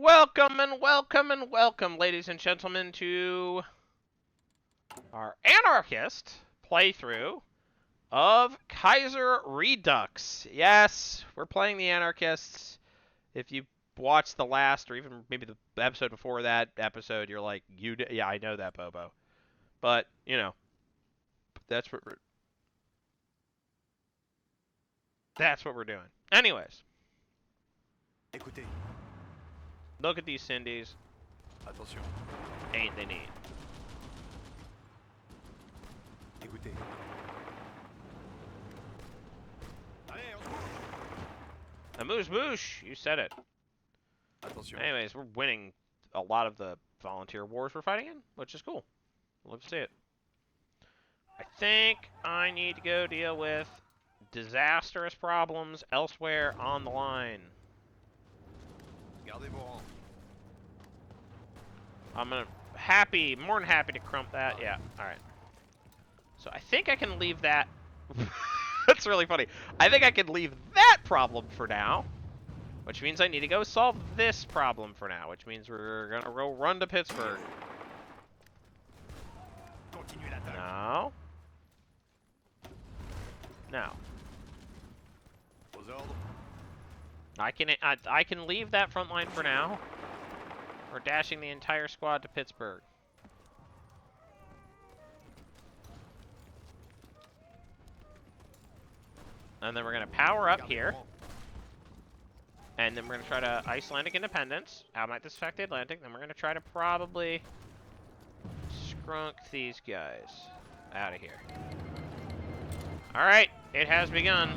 Welcome and welcome and welcome, ladies and gentlemen, to our Anarchist playthrough of Kaiserredux. Yes, we're playing the Anarchists. If you watched the last, or even maybe the episode before that episode, you're like, yeah, I know that, Bobo. But, you know, that's what we're doing. Anyways, Écoutez, look at these Cindy's. attention. Ain't they neat? Écoutez. Allez, on... Amuse bouche, you said it. Attention. Anyways, we're winning a lot of the volunteer wars we're fighting in, which is cool. Let's see it. I think I need to go deal with disastrous problems elsewhere on the line. Gardez vos rangs. I'm more than happy to crump that. Yeah, alright. So I think I can leave that. That's really funny. I think I can leave that problem for now. Which means I need to go solve this problem for now. Which means we're going to go run to Pittsburgh. Continuez l'attaque. No. No. Aux ordres. I can leave that front line for now. We're dashing the entire squad to Pittsburgh. And then we're going to power up here. And then we're going to try to Icelandic independence. How might this affect the Atlantic? Then we're going to try to probably scrunk these guys out of here. Alright, it has begun.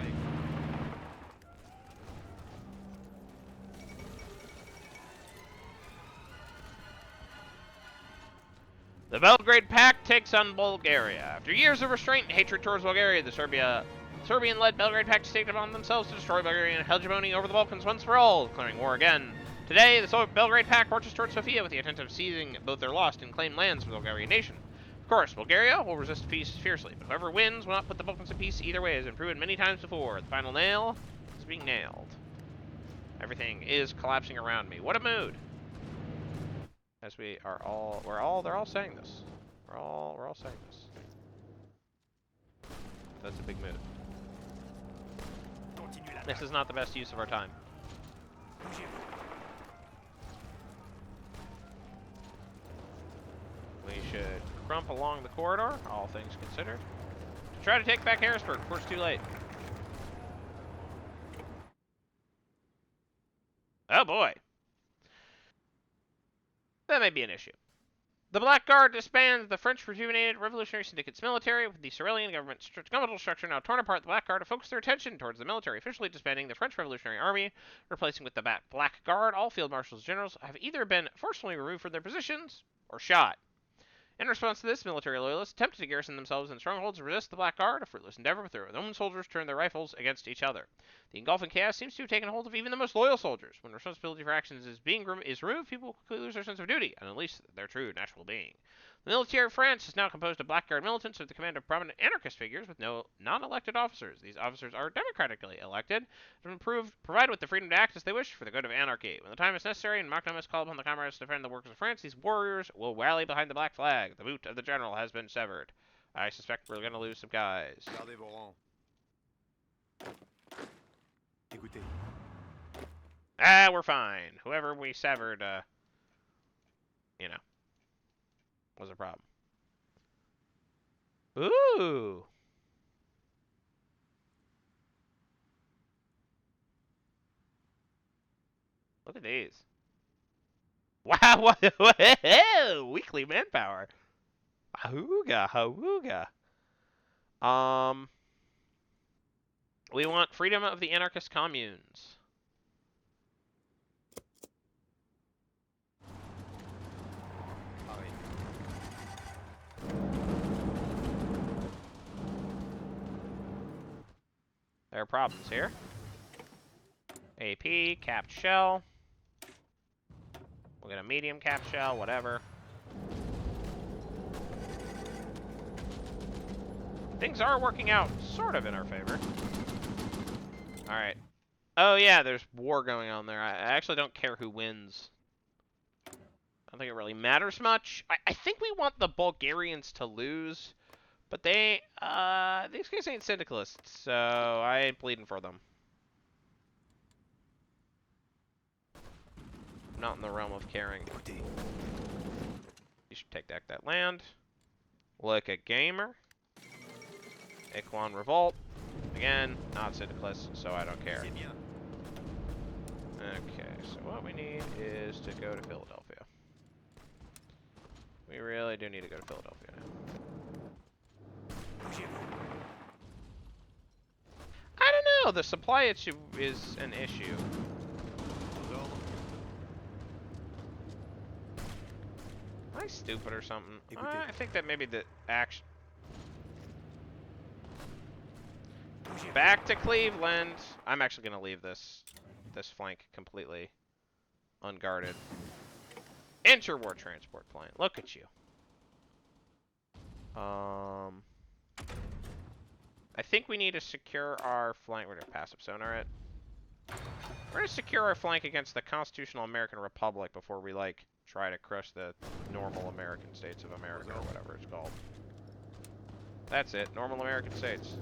The Belgrade Pact takes on Bulgaria. After years of restraint and hatred towards Bulgaria, the Serbian-led Belgrade Pact has taken upon themselves to destroy Bulgarian hegemony over the Balkans once for all, declaring war again. Today, the Belgrade Pact marches towards Sofia with the intent of seizing both their lost and claimed lands of the Bulgarian nation. Of course, Bulgaria will resist peace fiercely, but whoever wins will not put the Balkans in peace either way, as been proven many times before. The final nail is being nailed. Everything is collapsing around me. What a mood! As they're all saying this. We're all saying this. That's a big mood. This is not the best use of our time. We should crump along the corridor, all things considered, to try to take back Harrisburg before it's too late. Oh boy. That may be an issue. The Black Guard disbands the French rejuvenated Revolutionary Syndicate's military, with the Cyrillian government's governmental structure now torn apart. The Black Guard to focus their attention towards the military, officially disbanding the French Revolutionary Army, replacing with the Black Guard. All field marshals generals have either been forcibly removed from their positions or shot. In response to this, military loyalists attempted to garrison themselves in strongholds and resist the Black Guard, a fruitless endeavor, but their own soldiers turned their rifles against each other. The engulfing chaos seems to have taken hold of even the most loyal soldiers. When responsibility for actions is removed, people quickly lose their sense of duty, and unleash their true natural being. The military of France is now composed of Black Guard militants with the command of prominent anarchist figures with no non-elected officers. These officers are democratically elected and provided with the freedom to act as they wish for the good of anarchy. When the time is necessary and Macron must call upon the comrades to defend the workers of France, these warriors will rally behind the black flag. The boot of the general has been severed. I suspect we're going to lose some guys. Gardez vos rangs. Écoutez. Ah, we're fine. Whoever we severed, you know, was a problem. Ooh. Look at these. Wow, what weekly manpower. Ahooga, hawooga. We want freedom of the anarchist communes. There are problems here. AP, capped shell. We'll get a medium capped shell, whatever. Things are working out sort of in our favor. Alright. Oh yeah, there's war going on there. I actually don't care who wins don't think it really matters much. I think we want the Bulgarians to lose, but these guys ain't syndicalists, so I ain't bleeding for them. Not in the realm of caring. You should take back that land. Look at Gamer. Equan Revolt. Again, not syndicalists, so I don't care. Okay, so what we need is to go to Philadelphia. We really do need to go to Philadelphia now. I don't know, the supply issue is an issue. Am I stupid or something? I think that maybe the action... Back to Cleveland. I'm actually going to leave this flank completely unguarded. Interwar transport plane. Look at you. I think we need to secure our flank. We're going to passive sonar it. We're going to secure our flank against the Constitutional American Republic before we, like, try to crush the normal American States of America or whatever it's called. That's it. Normal American States.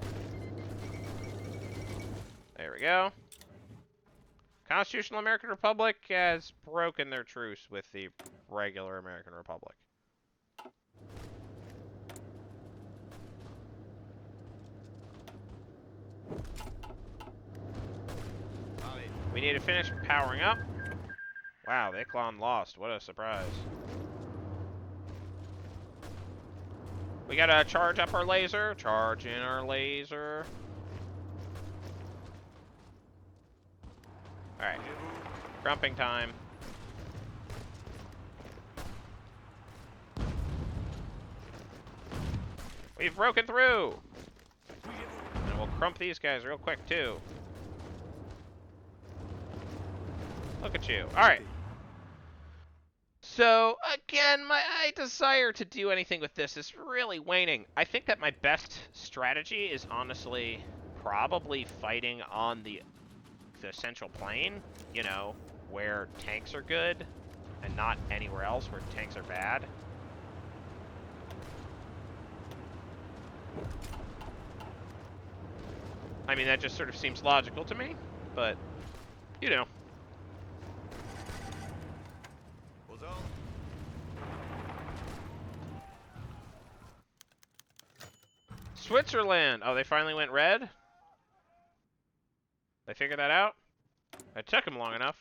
There we go. Constitutional American Republic has broken their truce with the regular American Republic. We need to finish powering up. Wow, the Icklon lost. What a surprise. We gotta charge up our laser. Charge in our laser. Alright. Crumping time. We've broken through! And we'll crump these guys real quick, too. Look at you. Alright. So, again, my desire to do anything with this is really waning. I think that my best strategy is honestly probably fighting on the Central Plain, you know, where tanks are good, and not anywhere else where tanks are bad. I mean, that just sort of seems logical to me, but, you know. Switzerland! Oh, they finally went red? They figured that out? It took them long enough.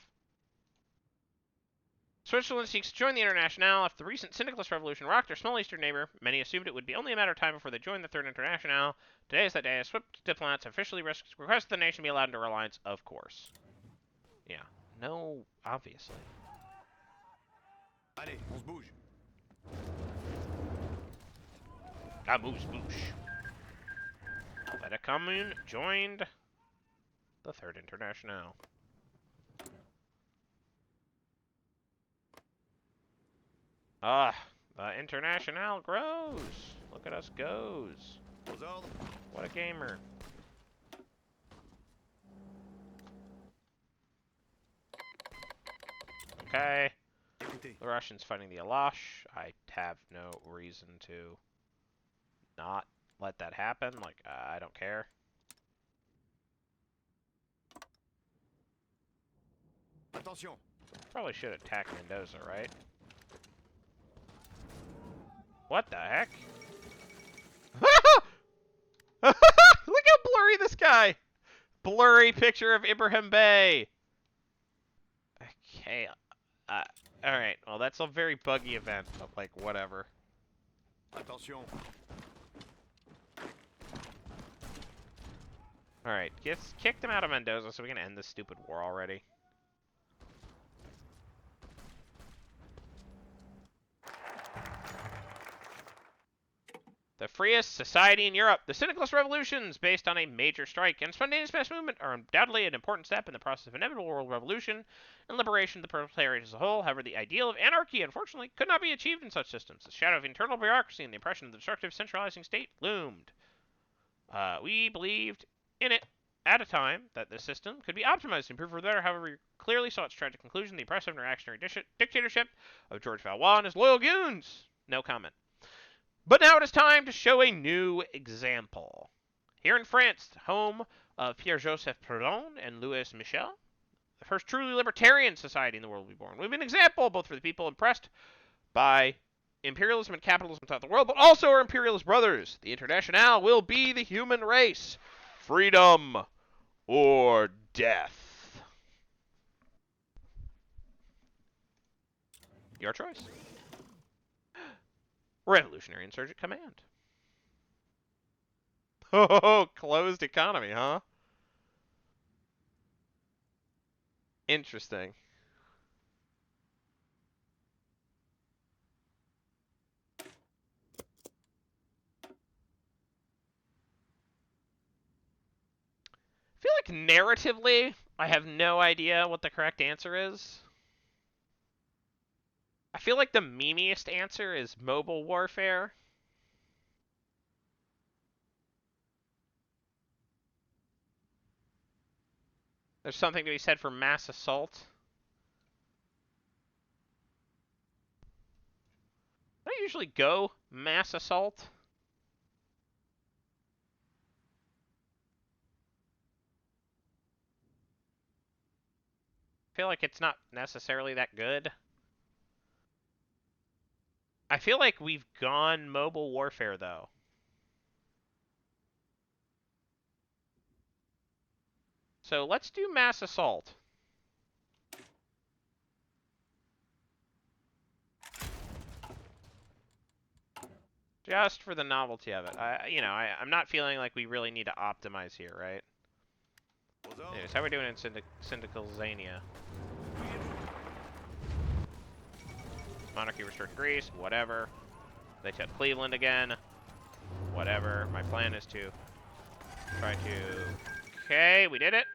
Switzerland seeks to join the Internationale after the recent syndicalist revolution rocked their small eastern neighbor. Many assumed it would be only a matter of time before they joined the Third Internationale. Today is that day. Swift diplomats officially requested the nation be allowed into our alliance, of course. Yeah. No, obviously. Allez, on se bouge. Bouge, bouge. Let it come in. Joined the Third Internationale. Ah, the Internationale grows. Look at us goes. What a gamer. Okay. The Russians fighting the Alash. I have no reason to not let that happen. Like, I don't care. Attention. Probably should attack Mendoza, right? What the heck? Look how blurry this guy! Blurry picture of Ibrahim Bey. Okay. Alright. Well, that's a very buggy event, but, like, whatever. Attention. Alright. Kick them out of Mendoza so we can end this stupid war already. The freest society in Europe. The syndicalist revolutions, based on a major strike and spontaneous mass movement, are undoubtedly an important step in the process of inevitable world revolution and liberation of the proletariat as a whole. However, the ideal of anarchy, unfortunately, could not be achieved in such systems. The shadow of internal bureaucracy and the oppression of the destructive centralizing state loomed. We believed in it. at a time that the system could be optimized to improve further. However, we clearly saw its tragic conclusion, the oppressive and reactionary dictatorship of George Valois and his loyal goons. No comment. But now it is time to show a new example. Here in France, home of Pierre-Joseph Proudhon and Louis Michel, the first truly libertarian society in the world will be born. We have an example both for the people impressed by imperialism and capitalism throughout the world, but also our imperialist brothers. The Internationale will be the human race. Freedom or death. Your choice. Revolutionary Insurgent Command. Oh, closed economy, huh? Interesting. I feel like narratively, I have no idea what the correct answer is. I feel like the memeiest answer is mobile warfare. There's something to be said for mass assault. I usually go mass assault. I feel like it's not necessarily that good. I feel like we've gone mobile warfare, though. So let's do mass assault. Just for the novelty of it. I'm not feeling like we really need to optimize here, right? Anyways, how are we doing in Syndical Zania? Monarchy restored Greece, whatever. They took Cleveland again. Whatever. My plan is to try to... Okay, we did it.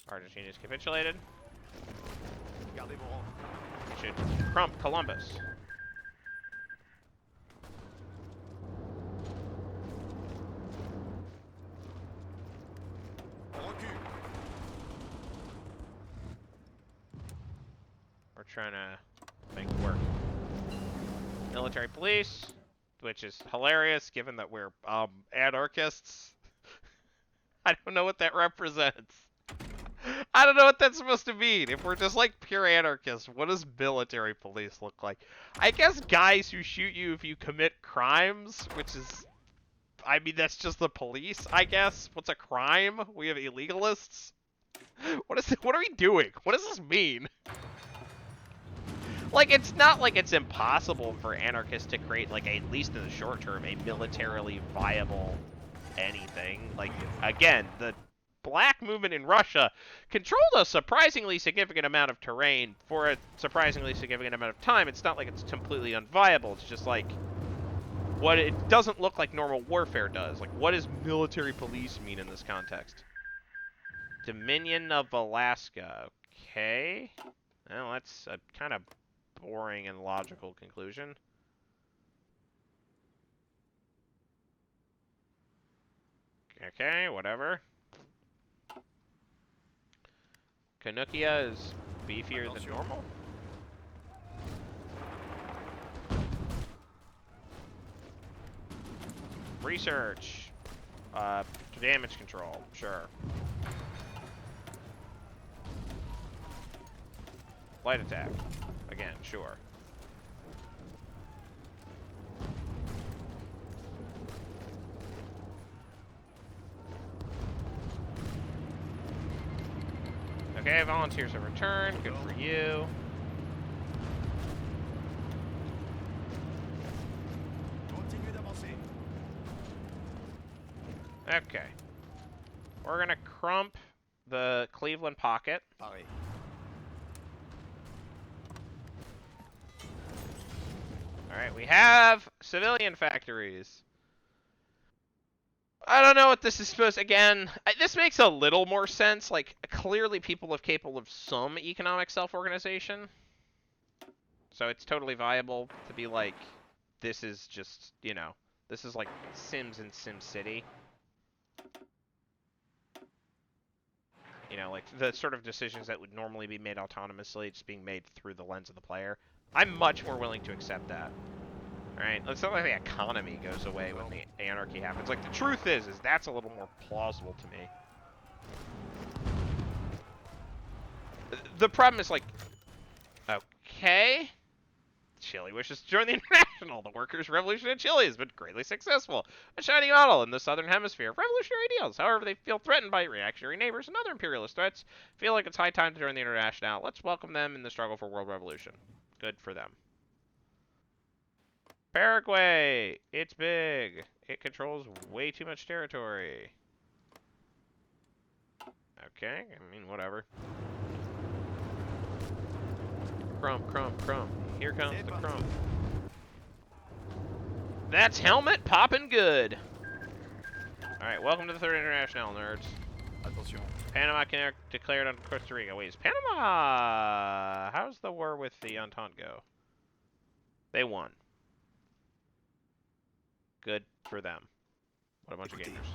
Argentina's capitulated. We should crump Columbus. We're trying to make it work. Military police, which is hilarious given that we're anarchists. I don't know what that represents. I don't know what that's supposed to mean. If we're just like pure anarchists, what does military police look like? I guess guys who shoot you if you commit crimes, which is, I mean, that's just the police, I guess. What's a crime? We have illegalists? What are we doing? What does this mean? Like, it's not like it's impossible for anarchists to create, like, at least in the short term, a militarily viable anything. Like, again, the black movement in Russia controlled a surprisingly significant amount of terrain for a surprisingly significant amount of time. It's not like it's completely unviable. It's just like, what it doesn't look like normal warfare does. Like, what does military police mean in this context? Dominion of Alaska. Okay. Well, that's a kind of boring and logical conclusion. Okay, whatever. Canukia is beefier than normal. Research. Damage control. Sure. Light attack. Again, sure. Okay, volunteers have returned. Good for you. Okay. We're gonna crump the Cleveland pocket. Alright, we have civilian factories. I don't know what this is supposed to... Again, this makes a little more sense. Like, clearly people are capable of some economic self-organization. So it's totally viable to be like, this is just, this is like Sims in SimCity. You know, like the sort of decisions that would normally be made autonomously, just being made through the lens of the player. I'm much more willing to accept that. Right? It's not like the economy goes away when the anarchy happens. Like, the truth is that's a little more plausible to me. The problem is, like, okay, Chile wishes to join the International. The workers' revolution in Chile has been greatly successful. A shining model in the southern hemisphere of revolutionary ideals. However, they feel threatened by reactionary neighbors and other imperialist threats. Feel like it's high time to join the International. Let's welcome them in the struggle for world revolution. Good for them. Paraguay. It's big. It controls way too much territory. Okay, I mean, whatever. Crumb, crumb, crumb. Here comes the crumb. That's helmet popping good. Alright, welcome to the Third International, nerds. Attention. Panama declared on Costa Rica. Wait, is Panama... How's the war with the Entente go? They won. Good for them. What a bunch of gamers.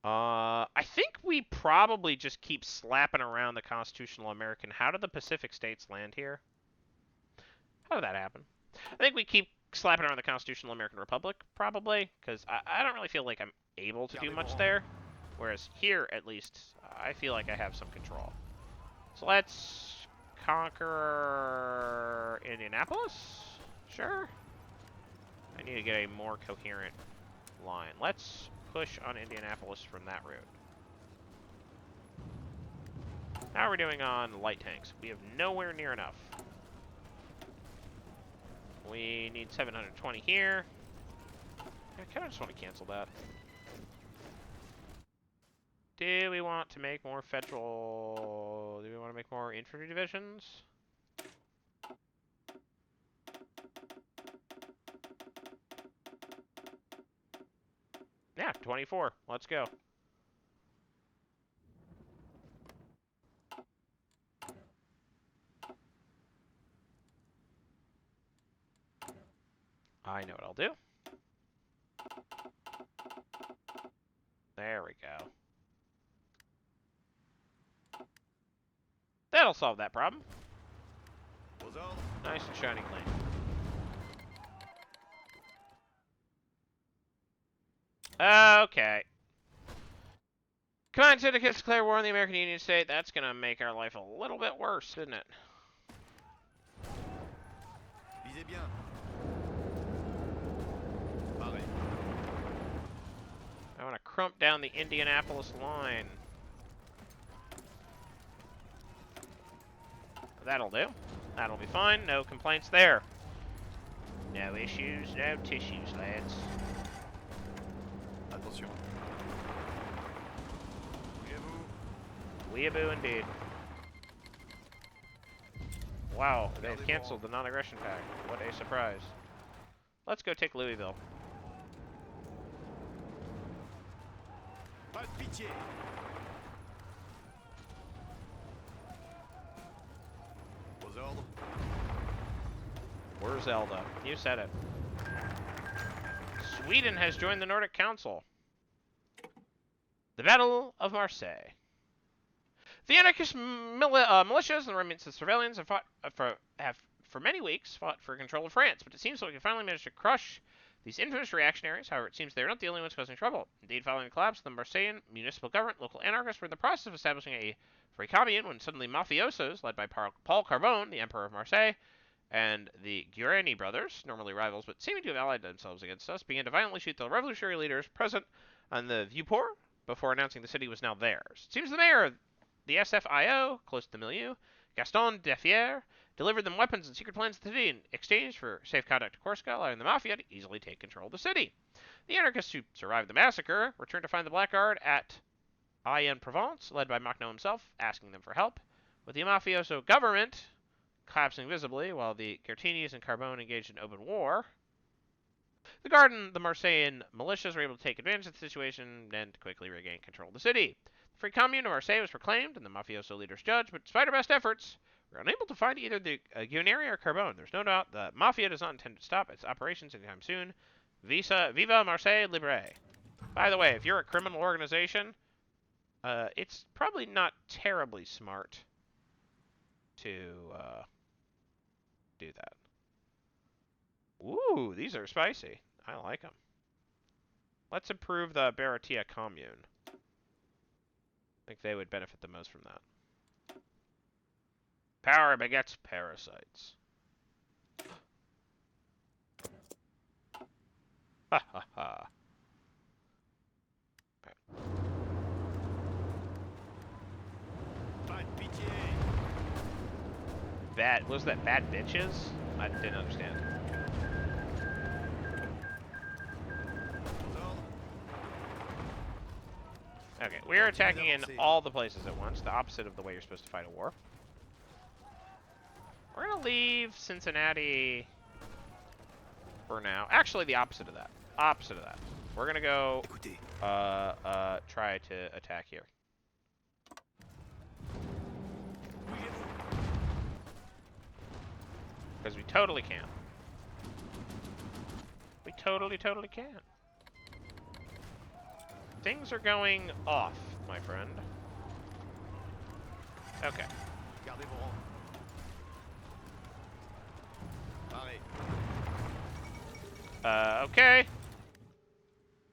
I think we probably just keep slapping around the constitutional American. How did the Pacific states land here? How did that happen? I think we keep slapping around the constitutional American Republic, probably, because I don't really feel like I'm able to do much there. Whereas here, at least, I feel like I have some control. So let's conquer Indianapolis? Sure. I need to get a more coherent line. Let's push on Indianapolis from that route. How are we doing on light tanks? We have nowhere near enough. We need 720 here. I kind of just want to cancel that. Do we want to make more federal... Do we want to make more infantry divisions? Yeah, 24. Let's go. I know what I'll do. There we go. That'll solve that problem. Nice and shiny clean. Okay. Command syndicates declare war on the American Union State. That's gonna make our life a little bit worse, isn't it? Visez bien. Pareil. I want to crump down the Indianapolis line. That'll do. That'll be fine. No complaints there. No issues, no tissues, lads. Attention. Weeaboo indeed. Wow, they've canceled the non-aggression pact. What a surprise. Let's go take Louisville. Pas de pitié. Aux ordres. Where's Zelda? You said it. Sweden has joined the Nordic Council. The Battle of Marseille. The anarchist militias and the remnants of civilians have fought for many weeks for control of France, but it seems like we finally managed to crush these infamous reactionaries. However, it seems they're not the only ones causing trouble. Indeed, following the collapse of the Marseillan municipal government, local anarchists were in the process of establishing a free commune when suddenly mafiosos, led by Paul Carbone, the Emperor of Marseille, and the Guerrini brothers, normally rivals but seeming to have allied themselves against us, began to violently shoot the revolutionary leaders present on the Vieux-Port before announcing the city was now theirs. It seems the mayor of the SFIO, close to the milieu, Gaston Defier, delivered them weapons and secret plans to the city in exchange for safe conduct to Corsica, allowing the mafia to easily take control of the city. The anarchists who survived the massacre returned to find the Black Guard at Aix-en-Provence, led by Machno himself, asking them for help, with the mafioso government collapsing visibly while the Guertinis and Carbone engaged in open war. The Guard and the Marseillan militias were able to take advantage of the situation and quickly regain control of the city. The Free Commune of Marseille was proclaimed and the mafioso leaders judged, but despite our best efforts, we were unable to find either the Guerrini or Carbone. There's no doubt the Mafia does not intend to stop its operations anytime soon. Viva Marseille Libre. By the way, if you're a criminal organization, It's probably not terribly smart to do that. Ooh, these are spicy. I like them. Let's improve the Baratia commune. I think they would benefit the most from that. Power begets parasites. Ha ha ha. Pas de pitié. Bad, was that bad bitches? I didn't understand. Aux ordres. Okay, we're attacking in all the places at once, the opposite of the way you're supposed to fight a war. We're gonna leave Cincinnati for now. Actually, the opposite of that. Opposite of that. We're gonna go Écoutez. try to attack here. Because we totally can. We totally can. Things are going off, my friend. Okay. Gardez vos rangs. Paré. Okay.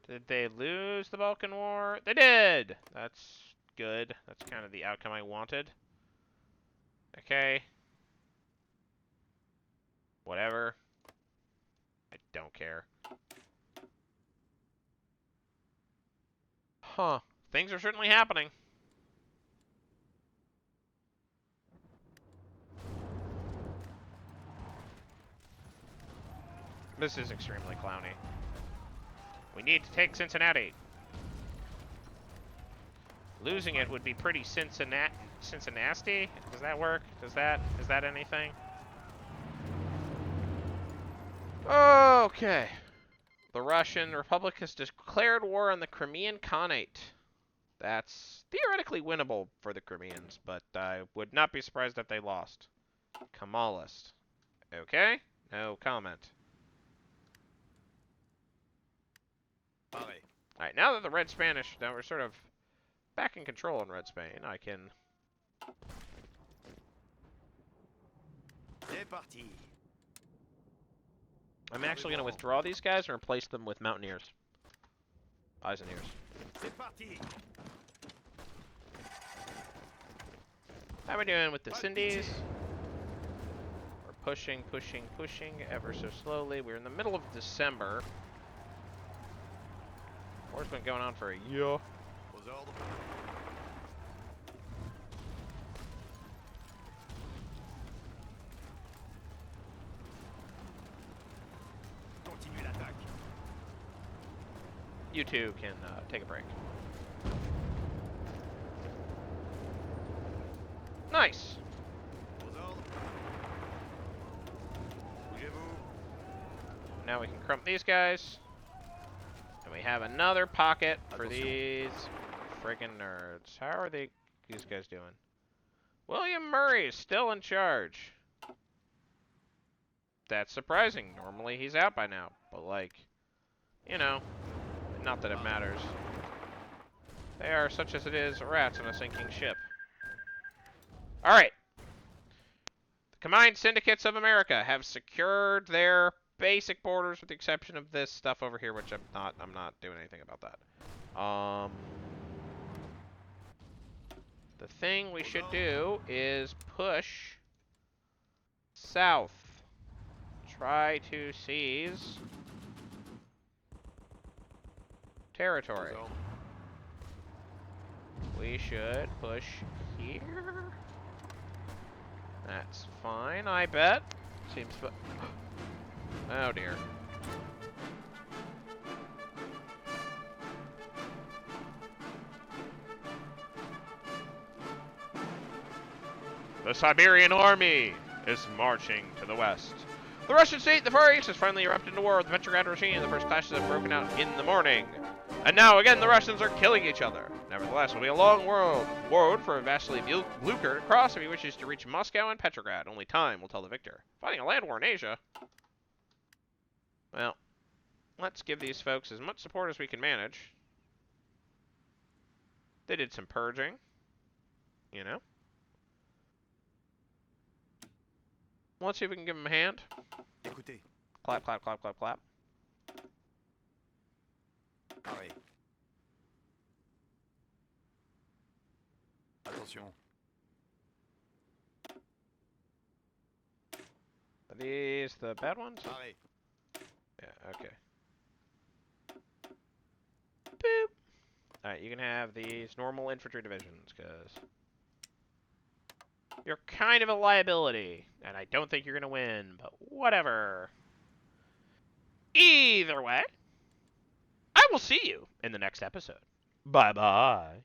Did they lose the Balkan War? They did! That's good. That's kind of the outcome I wanted. Okay. Whatever. I don't care. Huh. Things are certainly happening. This is extremely clowny. We need to take Cincinnati. Losing it would be pretty Cincinnati. Does that work? Is that anything? Okay. The Russian Republic has declared war on the Crimean Khanate. That's theoretically winnable for the Crimeans, but I would not be surprised if they lost. Kemalist. Okay? No comment. Paré. Alright, now that the Red Spanish, now we're sort of back in control in Red Spain, I can... C'est parti. I'm actually going to withdraw these guys and replace them with Mountaineers. Eyes and ears. C'est parti. How are we doing with the Cindies? We're pushing ever so slowly. We're in the middle of December. War's been going on for a year. Aux ordres. Continuez l'attaque. You two can take a break. Nice. Aux ordres. Bougez-vous. Now we can crump these guys. And we have another pocket for these friggin' nerds. How are these guys doing? William Murray is still in charge. That's surprising. Normally he's out by now. But like, you know, not that it matters. They are, such as it is, rats on a sinking ship. Alright. The Combined Syndicates of America have secured their basic borders with the exception of this stuff over here, which I'm not doing anything about that. The thing we should do is push south. Try to seize territory. Aux ordres. We should push here. That's fine, I bet. Seems fun. Oh dear. The Siberian army is marching to the west. The Russian state, the Far East, has finally erupted into war with the Petrograd regime. The first clashes have broken out in the morning. And now again the Russians are killing each other. Nevertheless, it will be a long road for Vasily Blucher to cross if he wishes to reach Moscow and Petrograd. Only time will tell the victor. Fighting a land war in Asia? Well, let's give these folks as much support as we can manage. They did some purging, you know. Let's see if we can give them a hand. Écoutez. Clap, clap, clap, clap, clap. Arrêt. Attention. Are these the bad ones? Arrêt. Yeah, okay. Boop. Alright, you can have these normal infantry divisions, because you're kind of a liability, and I don't think you're going to win, but whatever. Either way, I will see you in the next episode. Bye-bye.